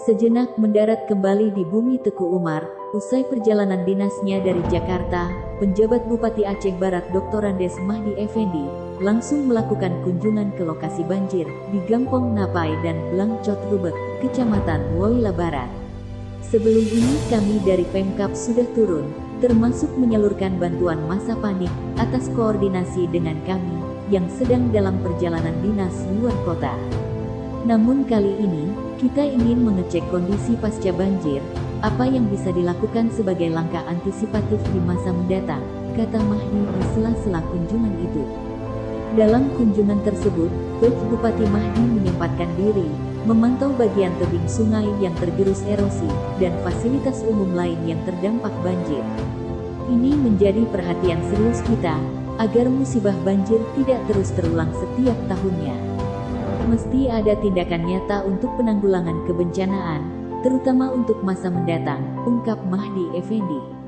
sejenak mendarat kembali di bumi Teku Umar. Usai perjalanan dinasnya dari Jakarta, penjabat Bupati Aceh Barat Dr. Andes Mahdi Effendi langsung melakukan kunjungan ke lokasi banjir di Gampong Napai dan Blangcot Rubek, Kecamatan Woila Barat. Sebelum ini kami dari Pemkab sudah turun, termasuk menyalurkan bantuan masa panik atas koordinasi dengan kami yang sedang dalam perjalanan dinas luar kota. Namun kali ini, kita ingin mengecek kondisi pasca banjir, apa yang bisa dilakukan sebagai langkah antisipatif di masa mendatang, kata Mahdi di sela-sela kunjungan itu. Dalam kunjungan tersebut, Bupati Mahdi menyempatkan diri, memantau bagian tebing sungai yang tergerus erosi, dan fasilitas umum lain yang terdampak banjir. Ini menjadi perhatian serius kita, agar musibah banjir tidak terus terulang setiap tahunnya. Mesti ada tindakan nyata untuk penanggulangan kebencanaan, terutama untuk masa mendatang, ungkap Mahdi Effendi.